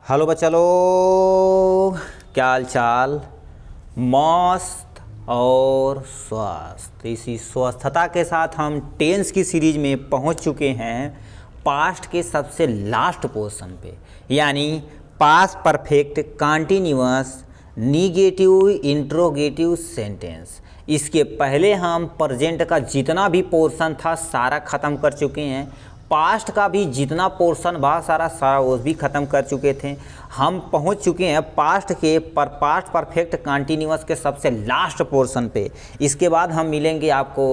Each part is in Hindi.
हेलो बच्चा लोग, क्या हाल चाल। मस्त और स्वस्थ, इसी स्वस्थता के साथ हम टेंस की सीरीज में पहुंच चुके हैं पास्ट के सबसे लास्ट पोर्शन पे, यानी past perfect continuous negative interrogative sentence. इसके पहले हम प्रेजेंट का जितना भी पोर्शन था सारा ख़त्म कर चुके हैं, पास्ट का भी जितना पोर्शन बा सारा वो भी ख़त्म कर चुके थे। हम पहुंच चुके हैं पास्ट परफेक्ट कंटीन्यूअस के सबसे लास्ट पोर्शन पे। इसके बाद हम मिलेंगे आपको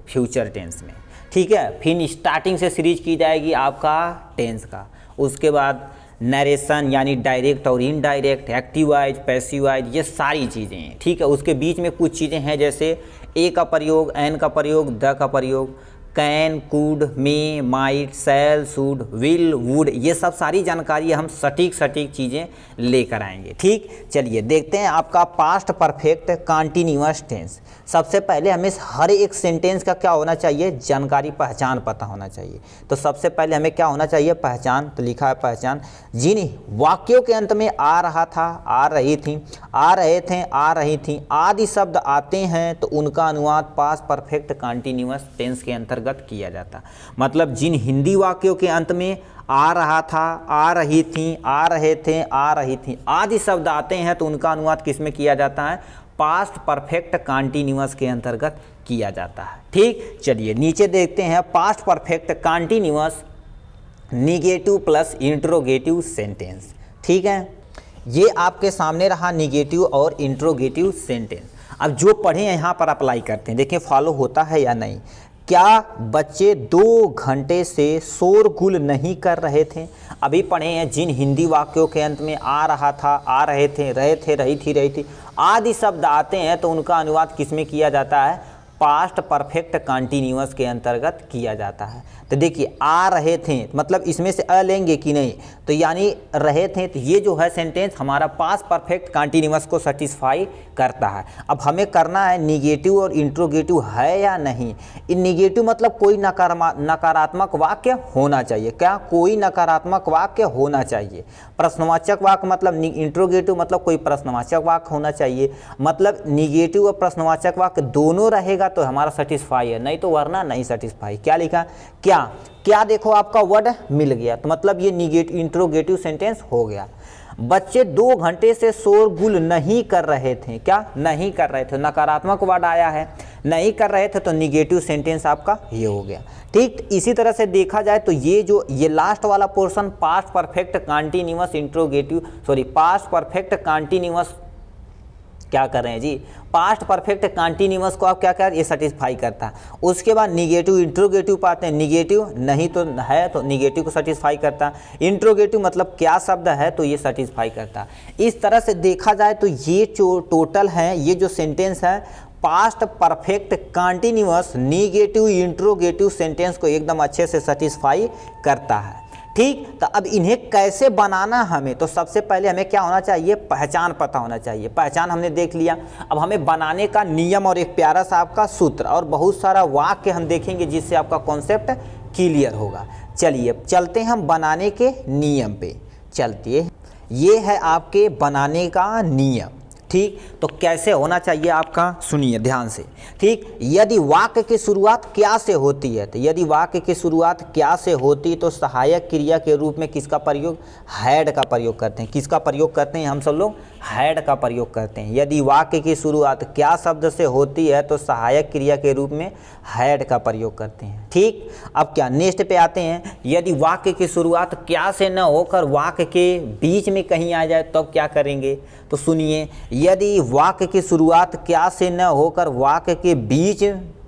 फ्यूचर टेंस में, ठीक है। फिर स्टार्टिंग से सीरीज की जाएगी आपका टेंस का। उसके बाद नरेशन यानी डायरेक्ट और indirect, active voice, passive wise, ये सारी चीज़ें हैं, ठीक है। उसके बीच में कुछ चीज़ें हैं जैसे ए का प्रयोग, एन का प्रयोग, द का प्रयोग, can, could, may, might, shall, should, will, would, ये सब सारी जानकारी हम सटीक चीज़ें लेकर आएंगे, ठीक। चलिए देखते हैं आपका पास्ट परफेक्ट कंटीन्यूअस टेंस। सबसे पहले हमें हर एक सेंटेंस का क्या होना चाहिए, जानकारी, पहचान पता होना चाहिए। तो सबसे पहले हमें क्या होना चाहिए, पहचान। तो लिखा है पहचान, जिन वाक्यों के अंत में आ रहा था, आ रही थी, आ रहे थे, आ रही थी आदि शब्द आते हैं तो उनका अनुवाद पास्ट परफेक्ट कंटीन्यूअस टेंस के अंतर्गत किया जाता। मतलब जिन हिंदी वाक्यों के अंत में आ रहा था, आ रही थी, आ रहे थे, आ रही थी आदि शब्द आते हैं तो उनका अनुवाद किस में किया जाता है, पास्ट परफेक्ट कंटीन्यूअस के अंतर्गत किया जाता है, ठीक। चलिए नीचे देखते हैं past perfect continuous negative plus interrogative sentence, ठीक है। ये आपके सामने रहा निगेटिव और इंट्रोगेटिव सेंटेंस। अब जो पढ़े यहाँ पर अप्लाई करते हैं, देखिए फॉलो होता है या नहीं। क्या बच्चे 2 घंटे से शोरगुल नहीं कर रहे थे। अभी पढ़े हैं जिन हिंदी वाक्यों के अंत में आ रहा था, आ रहे थे, रही थी आदि शब्द आते हैं तो उनका अनुवाद किस में किया जाता है, पास्ट परफेक्ट कंटीन्यूअस के अंतर्गत किया जाता है। तो देखिए आ रहे थे मतलब इसमें से अ लेंगे कि नहीं, तो यानी रहे थे, तो ये जो है सेंटेंस हमारा पास्ट परफेक्ट कंटीन्यूअस को सेटिस्फाई करता है। अब हमें करना है निगेटिव और इंट्रोगेटिव है या नहीं। इन निगेटिव मतलब कोई नकारात्मक वाक्य होना चाहिए। क्या, कोई नकारात्मक वाक्य होना चाहिए। प्रश्नवाचक वाक्य मतलब इंट्रोगेटिव मतलब कोई प्रश्नवाचक वाक्य होना चाहिए। मतलब निगेटिव और प्रश्नवाचक वाक्य दोनों रहेगा तो हमारा सेटिस्फाई है, नहीं तो वरना नहीं सेटिस्फाई। क्या लिखा, क्या देखो आपका वर्ड मिल गया, तो मतलब ये निगेटिव इंट्रोगेटिव सेंटेंस हो गया। बच्चे 2 घंटे से शोरगुल नहीं कर रहे थे। क्या, नहीं कर रहे थे, नकारात्मक वर्ड आया है, नहीं कर रहे थे तो निगेटिव सेंटेंस आपका ये हो गया, ठीक। इसी तरह से देखा जाए तो ये लास्ट वाला portion past perfect continuous past perfect continuous क्या कर रहे हैं जी, पास्ट परफेक्ट कंटीन्यूअस को आप क्या कर, ये सेटिस्फाई करता है। उसके बाद निगेटिव इंट्रोगेटिव पाते हैं, निगेटिव नहीं तो है तो निगेटिव को सेटिस्फाई करता है। इंट्रोगेटिव मतलब क्या शब्द है तो ये सेटिस्फाई करता है। इस तरह से देखा जाए तो ये जो टोटल है, ये जो सेंटेंस है past perfect continuous negative interrogative sentence को एकदम अच्छे से सेटिस्फाई करता है, ठीक। तो अब इन्हें कैसे बनाना हमें, तो सबसे पहले हमें क्या होना चाहिए, पहचान पता होना चाहिए। पहचान हमने देख लिया, अब हमें बनाने का नियम और एक प्यारा सा आपका सूत्र और बहुत सारा वाक्य हम देखेंगे जिससे आपका कॉन्सेप्ट क्लियर होगा। चलिए चलते हैं हम बनाने के नियम पे चलते। ये है आपके बनाने का नियम, ठीक। तो कैसे होना चाहिए आपका, सुनिए ध्यान से, ठीक। यदि वाक्य की शुरुआत क्या से होती है, तो यदि वाक्य की शुरुआत क्या से होती तो सहायक क्रिया के रूप में किसका प्रयोग, हैड का प्रयोग करते हैं। किसका प्रयोग करते हैं हम सब लोग, हैड का प्रयोग करते हैं। यदि वाक्य की शुरुआत क्या शब्द से होती है तो सहायक क्रिया के रूप में हैड का प्रयोग करते हैं, ठीक। अब क्या, नेक्स्ट पे आते हैं। यदि वाक्य की शुरुआत क्या से न होकर वाक्य के बीच में कहीं आ जाए तब क्या करेंगे, तो सुनिए। यदि वाक्य की शुरुआत क्या से न होकर वाक्य के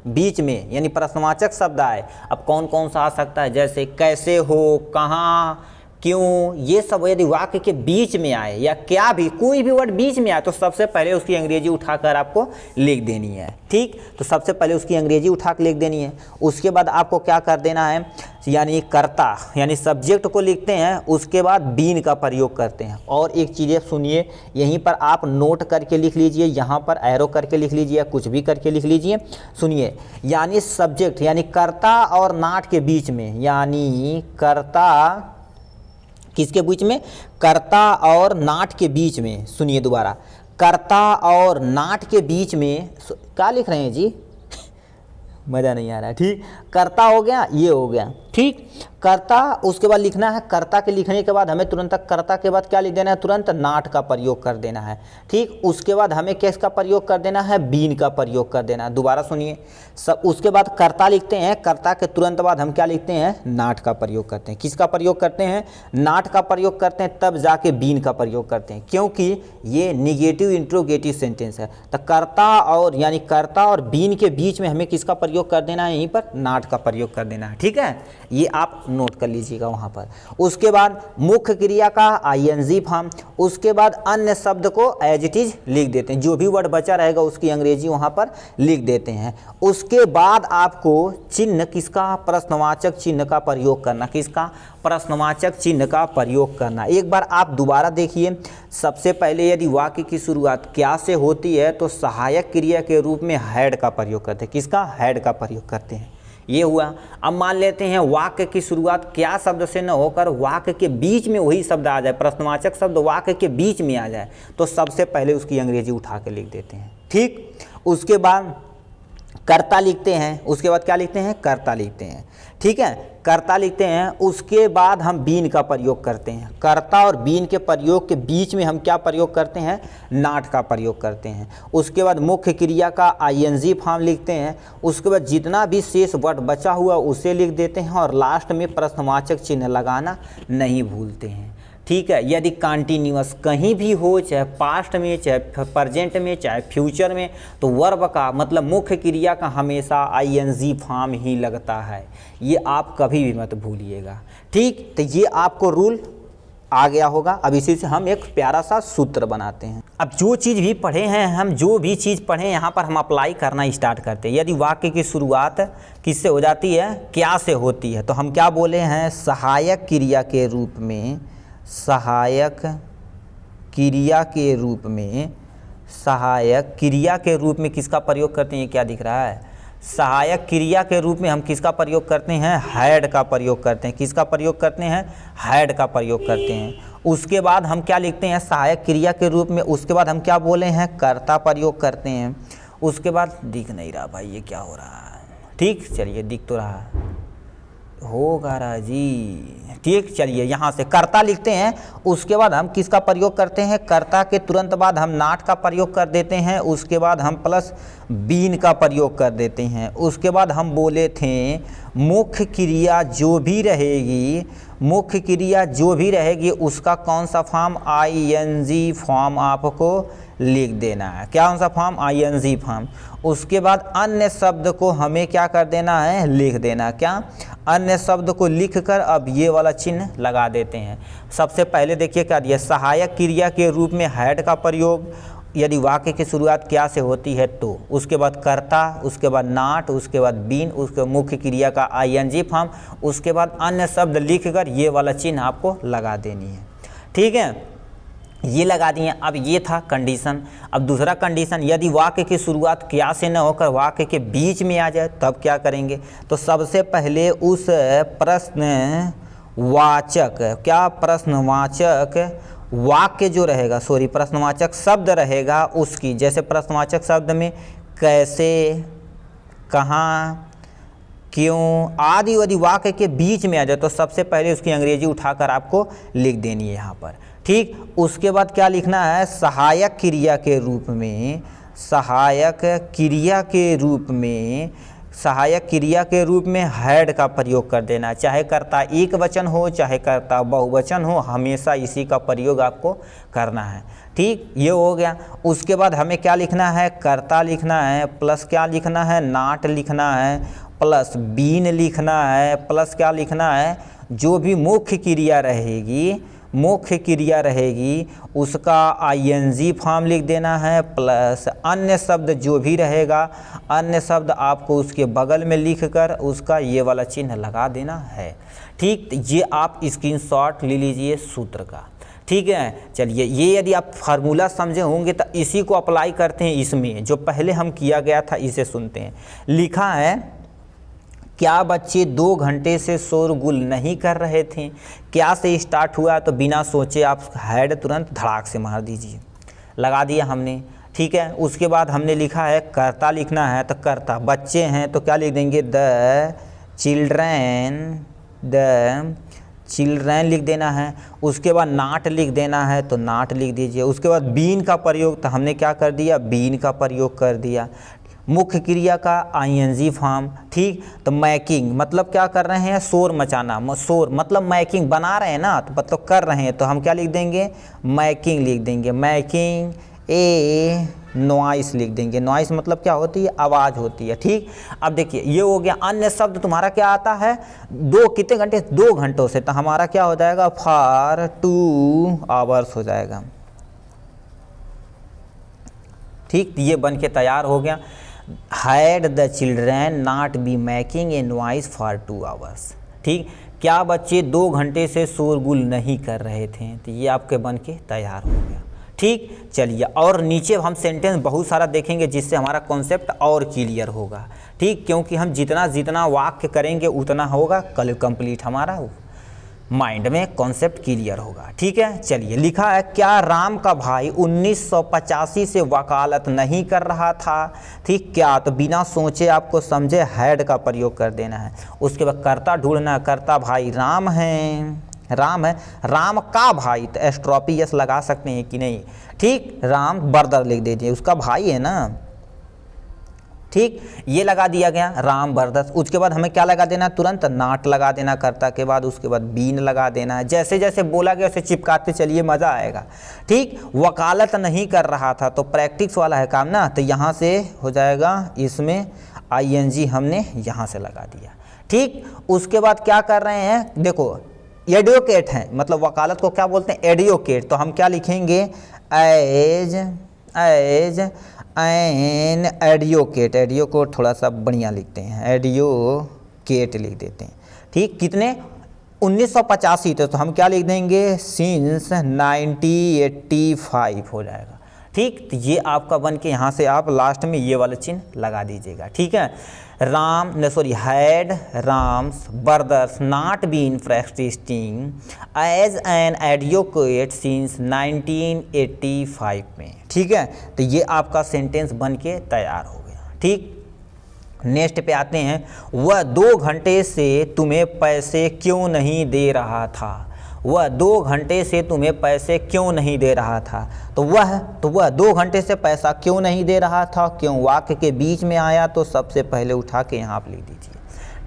बीच में यानी प्रश्नवाचक शब्द आए, अब कौन कौन सा आ सकता है, जैसे कैसे हो, कहाँ, क्यों, ये सब यदि वाक्य के बीच में आए या क्या भी कोई भी वर्ड बीच में आए तो सबसे पहले उसकी अंग्रेजी उठाकर आपको लिख देनी है, ठीक। तो सबसे पहले उसकी अंग्रेजी उठाकर लिख देनी है। उसके बाद आपको क्या कर देना है, यानी कर्ता यानी सब्जेक्ट को लिखते हैं, उसके बाद बीन का प्रयोग करते हैं। और एक चीज़ें सुनिए, यहीं पर आप नोट करके लिख लीजिए, यहाँ पर एरो करके लिख लीजिए, कुछ भी करके लिख लीजिए। सुनिए, यानी सब्जेक्ट यानी कर्ता और नाट के बीच में, यानी कर्ता किसके बीच में? कर्ता और नाट के बीच में। सुनिए दोबारा, कर्ता और नाट के बीच में क्या लिख रहे हैं जी? मज़ा नहीं आ रहा है। ठीक, कर्ता हो गया, ये हो गया। ठीक, कर्ता, उसके बाद लिखना है, कर्ता के लिखने के बाद हमें तुरंत कर्ता के बाद क्या लिख देना है? तुरंत नाट का प्रयोग कर देना है। ठीक, उसके बाद हमें किसका प्रयोग कर देना है? बीन का प्रयोग कर देना है। दोबारा सुनिए, सब उसके बाद कर्ता लिखते हैं, कर्ता के तुरंत बाद हम क्या लिखते हैं? नाट का प्रयोग करते हैं। किसका प्रयोग करते हैं? नाट का प्रयोग करते हैं, तब जाके बीन का प्रयोग करते हैं, क्योंकि ये निगेटिव इंट्रोगेटिव सेंटेंस है। तो कर्ता और यानी कर्ता और बीन के बीच में हमें किसका प्रयोग कर देना है? यहीं पर नाट का प्रयोग कर देना है। ठीक है, ये आप नोट कर लीजिएगा वहाँ पर। उसके बाद मुख्य क्रिया का आईएनजी फॉर्म, उसके बाद अन्य शब्द को एज इट इज लिख देते हैं, जो भी वर्ड बचा रहेगा उसकी अंग्रेजी वहाँ पर लिख देते हैं। उसके बाद आपको चिन्ह किसका? प्रश्नवाचक चिन्ह का प्रयोग करना। किसका? प्रश्नवाचक चिन्ह का प्रयोग करना। एक बार आप दोबारा देखिए, सबसे पहले यदि वाक्य की शुरुआत क्या से होती है तो सहायक क्रिया के रूप में हैड का प्रयोग करते हैं। किसका? हैड का प्रयोग करते हैं। ये हुआ। अब मान लेते हैं वाक्य की शुरुआत क्या शब्द से न होकर वाक्य के बीच में वही शब्द आ जाए, प्रश्नवाचक शब्द वाक्य के बीच में आ जाए, तो सबसे पहले उसकी अंग्रेजी उठा के लिख देते हैं। ठीक, उसके बाद कर्ता लिखते हैं, उसके बाद क्या लिखते हैं? कर्ता लिखते हैं। ठीक है, कर्ता लिखते हैं, उसके बाद हम बीन का प्रयोग करते हैं। कर्ता और बीन के प्रयोग के बीच में हम क्या प्रयोग करते हैं? नाट का प्रयोग करते हैं। उसके बाद मुख्य क्रिया का आईएनजी फॉर्म लिखते हैं। उसके बाद जितना भी शेष वर्ड बचा हुआ उसे लिख देते हैं और लास्ट में प्रश्नवाचक चिन्ह लगाना नहीं भूलते हैं। ठीक है, यदि कंटिन्यूअस कहीं भी हो, चाहे पास्ट में, चाहे प्रेजेंट में, चाहे फ्यूचर में, तो वर्ब का मतलब मुख्य क्रिया का हमेशा आईएनजी फॉर्म ही लगता है। ये आप कभी भी मत भूलिएगा। ठीक, तो ये आपको रूल आ गया होगा। अब इसी से हम एक प्यारा सा सूत्र बनाते हैं। अब जो चीज़ भी पढ़े हैं हम, जो भी चीज़ पढ़े यहाँ पर हम अप्लाई करना स्टार्ट करते हैं। यदि वाक्य की शुरुआत किससे हो जाती है? क्या से होती है, तो हम क्या बोले हैं? सहायक क्रिया के रूप में, सहायक क्रिया के रूप में, सहायक क्रिया के रूप में किसका प्रयोग करते हैं? ये क्या दिख रहा है? सहायक क्रिया के रूप में हम किसका प्रयोग करते हैं? हैड का प्रयोग करते हैं। किसका प्रयोग करते हैं? हैड का प्रयोग करते हैं। उसके बाद हम क्या लिखते हैं? सहायक क्रिया के रूप में। उसके बाद हम क्या बोले हैं? कर्ता प्रयोग करते हैं। उसके बाद दिख नहीं रहा भाई, ये क्या हो रहा है? ठीक, चलिए दिख तो रहा होगा राजी। ठीक, चलिए यहाँ से कर्ता लिखते हैं। उसके बाद हम किसका प्रयोग करते हैं? कर्ता के तुरंत बाद हम नाट का प्रयोग कर देते हैं। उसके बाद हम प्लस बीन का प्रयोग कर देते हैं। उसके बाद हम बोले थे मुख्य क्रिया जो भी रहेगी, मुख्य क्रिया जो भी रहेगी उसका कौन सा फॉर्म? आईएनजी फॉर्म आपको लिख देना है। क्या कौन सा फॉर्म? ING form. उसके बाद अन्य शब्द को हमें क्या कर देना है? लिख देना। क्या? अन्य शब्द को लिखकर अब ये वाला चिन्ह लगा देते हैं। सबसे पहले देखिए क्या दिया? सहायक क्रिया के रूप में हैड का प्रयोग यदि वाक्य की शुरुआत क्या से होती है तो। उसके बाद कर्ता, उसके बाद नाट, उसके बाद बीन, उसके मुख्य क्रिया का आईएनजी फॉर्म, उसके बाद अन्य शब्द लिखकर ये वाला चिन्ह आपको लगा देनी है। ठीक है, ये लगा दिए। अब ये था कंडीशन। अब दूसरा कंडीशन, यदि वाक्य की शुरुआत क्या से न होकर वाक्य के बीच में आ जाए तब क्या करेंगे? तो सबसे पहले उस प्रश्नवाचक, क्या प्रश्नवाचक वाक्य जो रहेगा, सॉरी प्रश्नवाचक शब्द रहेगा उसकी, जैसे प्रश्नवाचक शब्द में कैसे, कहाँ, क्यों आदि यदि वाक्य के बीच में आ जाए तो सबसे पहले उसकी अंग्रेजी उठाकर आपको लिख देनी है यहाँ पर। ठीक, उसके बाद क्या लिखना है? सहायक क्रिया के रूप में, सहायक क्रिया के रूप में, सहायक क्रिया के रूप में हैड का प्रयोग कर देना। चाहे कर्ता एक वचन हो, चाहे कर्ता बहुवचन हो, हमेशा इसी का प्रयोग आपको करना है। ठीक, ये हो गया। उसके बाद हमें क्या लिखना है? कर्ता लिखना है, प्लस क्या लिखना है? नाट लिखना है, प्लस बीन लिखना है, प्लस क्या लिखना है? जो भी मुख्य क्रिया रहेगी, मुख्य क्रिया रहेगी उसका आईएनजी फॉर्म लिख देना है, प्लस अन्य शब्द जो भी रहेगा, अन्य शब्द आपको उसके बगल में लिखकर उसका ये वाला चिन्ह लगा देना है। ठीक, ये आप स्क्रीनशॉट ले लीजिए सूत्र का। ठीक है, चलिए ये यदि आप फार्मूला समझे होंगे तो इसी को अप्लाई करते हैं इसमें, जो पहले हम किया गया था इसे सुनते हैं। लिखा है क्या बच्चे 2 घंटे से शोरगुल नहीं कर रहे थे? क्या से स्टार्ट हुआ तो बिना सोचे आप हेड तुरंत धड़ाक से मार दीजिए, लगा दिया हमने। ठीक है, उसके बाद हमने लिखा है कर्ता लिखना है, तो कर्ता बच्चे हैं तो क्या लिख देंगे, द चिल्ड्रन लिख देना है। उसके बाद नाट लिख देना है तो नाट लिख दीजिए। उसके बाद बीन का प्रयोग, तो हमने क्या कर दिया, बीन का प्रयोग कर दिया। मुख्य क्रिया का आईएनजी फॉर्म, ठीक। तो मैकिंग मतलब क्या कर रहे हैं, शोर मचाना, शोर मतलब मैकिंग बना रहे हैं ना, तो मतलब कर रहे हैं, तो हम क्या लिख देंगे, मैकिंग लिख देंगे। मैकिंग ए नॉइस लिख देंगे। नॉइस मतलब क्या होती है, आवाज़ होती है, ठीक। अब देखिए ये हो गया। अन्य शब्द तुम्हारा क्या आता है, कितने घंटे, 2 घंटों से, तो हमारा क्या हो जाएगा, फॉर 2 आवर्स हो जाएगा, ठीक। ये बन के तैयार हो गया। Had the children not be making a noise for 2 hours, ठीक। क्या बच्चे 2 घंटे से शोरगुल नहीं कर रहे थे, तो ये आपके बन के तैयार हो गया, ठीक। चलिए, और नीचे हम सेंटेंस बहुत सारा देखेंगे जिससे हमारा कॉन्सेप्ट और क्लियर होगा, ठीक। क्योंकि हम जितना वाक्य करेंगे उतना होगा कल कंप्लीट, हमारा माइंड में कॉन्सेप्ट क्लियर होगा, ठीक है। चलिए, लिखा है क्या राम का भाई 1985 से वकालत नहीं कर रहा था, ठीक। क्या, तो बिना सोचे आपको समझे हैड का प्रयोग कर देना है। उसके बाद कर्ता ढूंढना, कर्ता भाई राम है, राम है, राम का भाई, तो एस्ट्रोपी यस लगा सकते हैं कि नहीं, ठीक। राम ब्रदर लिख दीजिए, उसका भाई है ना, ठीक। ये लगा दिया गया राम ब्रदर्स। उसके बाद हमें क्या लगा देना, तुरंत नाट लगा देना कर्ता के बाद। उसके बाद बीन लगा देना है, जैसे जैसे बोला गया उसे चिपकाते चलिए, मज़ा आएगा, ठीक। वकालत नहीं कर रहा था तो प्रैक्टिस वाला है काम ना, तो यहाँ से हो जाएगा, इसमें आईएनजी हमने यहाँ से लगा दिया, ठीक। उसके बाद क्या कर रहे हैं, देखो एडवोकेट हैं, मतलब वकालत को क्या बोलते हैं, एडवोकेट, तो हम क्या लिखेंगे, एज एन एडवोकेट, एडवोकेट थोड़ा सा बढ़िया लिखते हैं, एडवोकेट लिख देते हैं, ठीक। कितने, 1985, तो हम क्या लिख देंगे, सिंस 1985 हो जाएगा, ठीक। तो ये आपका बन के यहाँ से आप लास्ट में ये वाला चिन्ह लगा दीजिएगा, ठीक है। Had Ram's brothers not been practising as an advocate since 1985 में, ठीक है। तो ये आपका सेंटेंस बन के तैयार हो गया, ठीक। नेक्स्ट पे आते हैं, वह 2 घंटे से तुम्हें पैसे क्यों नहीं दे रहा था, वह 2 घंटे से तुम्हें पैसे क्यों नहीं दे रहा था, तो वह 2 घंटे से पैसा क्यों नहीं दे रहा था, क्यों वाक्य के बीच में आया तो सबसे पहले उठा के यहाँ आप लिख दीजिए,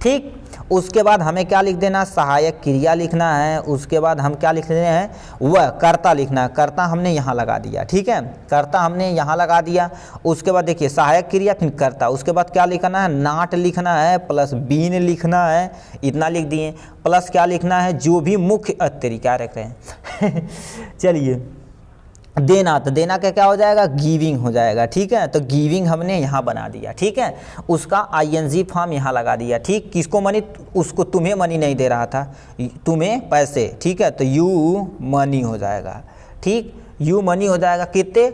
ठीक। उसके बाद हमें क्या लिख देना, सहायक क्रिया लिखना है। उसके बाद हम क्या लिख रहे हैं, वह कर्ता लिखना है, कर्ता हमने यहाँ लगा दिया, ठीक है, कर्ता हमने यहाँ लगा दिया। उसके बाद देखिए सहायक क्रिया फिर कर्ता, उसके बाद क्या लिखना है, नाट लिखना है प्लस बीन लिखना है, इतना लिख दिए, प्लस क्या लिखना है, जो भी मुख्य तरीका रख रहे हैं चलिए, देना, तो देना का क्या हो जाएगा, गिविंग हो जाएगा, ठीक है। तो गिविंग हमने यहाँ बना दिया, ठीक है। उसका आईएनजी फॉर्म यहाँ लगा दिया, ठीक। किसको मनी, उसको, तुम्हें मनी नहीं दे रहा था, तुम्हें पैसे, ठीक है, तो यू मनी हो जाएगा, ठीक। यू मनी हो जाएगा कितने,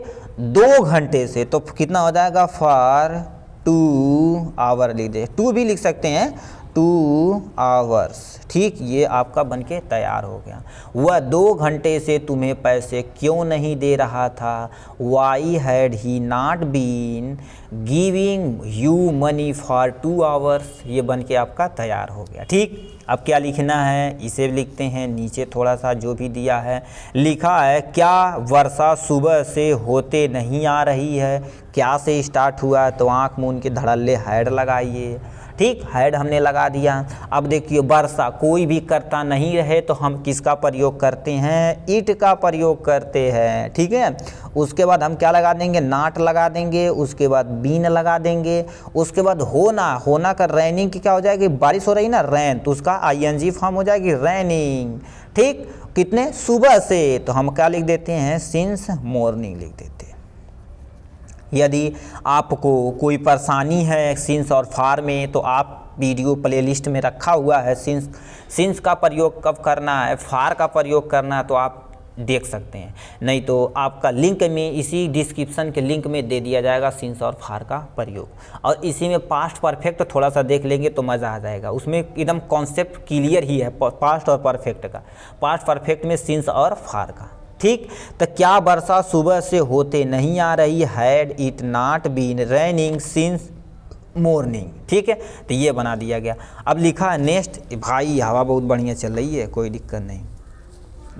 2 घंटे से, तो कितना हो जाएगा, फॉर 2 आवर लिख दे, 2 भी लिख सकते हैं, 2 आवर्स, ठीक। ये आपका बनके तैयार हो गया। वह 2 घंटे से तुम्हें पैसे क्यों नहीं दे रहा था, why had he not been giving you money for 2 hours, ये बनके आपका तैयार हो गया, ठीक। अब क्या लिखना है, इसे लिखते हैं, नीचे थोड़ा सा जो भी दिया है लिखा है, क्या वर्षा सुबह से होते नहीं आ रही है, क्या से स्टार्ट हुआ, तो आँख मूंद के धड़ल्ले हैड लगाइए, ठीक। हैड हमने लगा दिया। अब देखिए वर्षा, कोई भी करता नहीं रहे तो हम किसका प्रयोग करते हैं, इट का प्रयोग करते हैं, ठीक है। उसके बाद हम क्या लगा देंगे, नाट लगा देंगे। उसके बाद बीन लगा देंगे। उसके बाद होना का रैनिंग की क्या हो जाएगी, बारिश हो रही ना, रैन, तो उसका आईएनजी फॉर्म हो जाएगी रैनिंग, ठीक। कितने, सुबह से, तो हम क्या लिख देते हैं, सिंस मॉर्निंग लिख देते हैं। यदि आपको कोई परेशानी है सिंस और फार में, तो आप वीडियो प्लेलिस्ट में रखा हुआ है, सिंस का प्रयोग कब करना है, फार का प्रयोग करना है, तो आप देख सकते हैं, नहीं तो आपका लिंक में, इसी डिस्क्रिप्शन के लिंक में दे दिया जाएगा सिंस और फार का प्रयोग। और इसी में पास्ट परफेक्ट थोड़ा सा देख लेंगे तो मज़ा आ जाएगा, उसमें एकदम कॉन्सेप्ट क्लियर ही है पास्ट और परफेक्ट का। पास्ट परफेक्ट में सिंस और फार का। ठीक, तो क्या वर्षा सुबह से होते नहीं आ रही, had it not been raining since morning. ठीक है, तो ये बना दिया गया। अब लिखा है नेक्स्ट, भाई हवा बहुत बढ़िया चल रही है, कोई दिक्कत नहीं,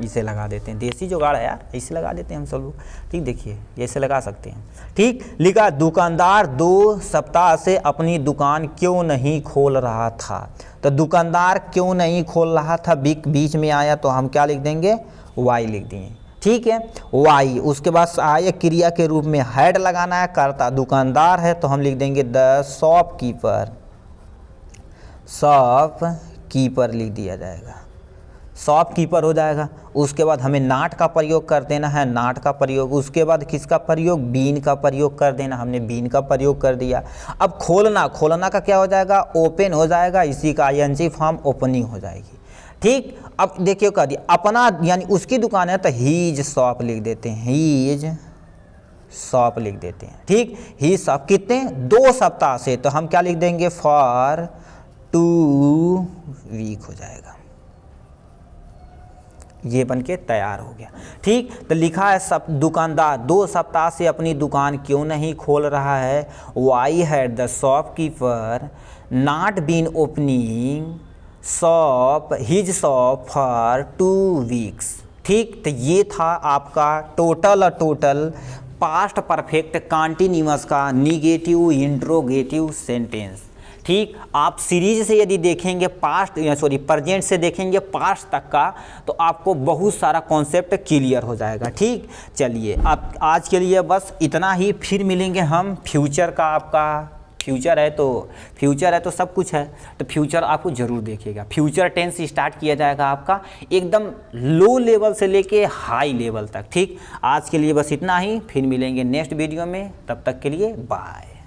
इसे लगा देते हैं, देसी जुगाड़ है यार, इसे लगा देते हैं हम सब लोग। ठीक, देखिए ऐसे लगा सकते हैं। ठीक, लिखा दुकानदार 2 सप्ताह से अपनी दुकान क्यों नहीं खोल रहा था। तो दुकानदार क्यों नहीं खोल रहा था बीच में आया तो हम क्या लिख देंगे, वाई लिख दिए। ठीक है, वाई। उसके बाद सहायक क्रिया के रूप में हैड लगाना है, करता दुकानदार है तो हम लिख देंगे द शॉपकीपर, शॉपकीपर लिख दिया जाएगा, शॉपकीपर हो जाएगा। उसके बाद हमें नाट का प्रयोग कर देना है, नाट का प्रयोग। उसके बाद किसका प्रयोग, बीन का प्रयोग कर देना, हमने बीन का प्रयोग कर दिया। अब खोलना, खोलना का क्या हो जाएगा, ओपन हो जाएगा, इसी का आईएनजी फॉर्म ओपनिंग हो जाएगी। ठीक, अब देखिए कह दिया अपना, यानी उसकी दुकान है तो हीज शॉप लिख देते हैं, हीज शॉप लिख देते हैं। ठीक, हीज शॉप कितने, 2 सप्ताह से, तो हम क्या लिख देंगे, फॉर 2 वीक हो जाएगा। ये बनके तैयार हो गया। ठीक, तो लिखा है सब दुकानदार 2 सप्ताह से अपनी दुकान क्यों नहीं खोल रहा है, why had the shopkeeper not been opening shop his shop for 2 weeks. ठीक, तो ये था आपका टोटल पास्ट परफेक्ट कॉन्टिन्यूअस का निगेटिव इंट्रोगेटिव सेंटेंस। ठीक, आप सीरीज से यदि देखेंगे प्रेजेंट से देखेंगे पास्ट तक का, तो आपको बहुत सारा कॉन्सेप्ट क्लियर हो जाएगा। ठीक, चलिए आप आज के लिए बस इतना ही, फिर मिलेंगे हम फ्यूचर का। आपका फ्यूचर है तो सब कुछ है, तो फ्यूचर आपको ज़रूर देखिएगा। फ्यूचर टेंस स्टार्ट किया जाएगा आपका एकदम लो लेवल से लेके हाई लेवल तक। ठीक, आज के लिए बस इतना ही, फिर मिलेंगे नेक्स्ट वीडियो में, तब तक के लिए बाय।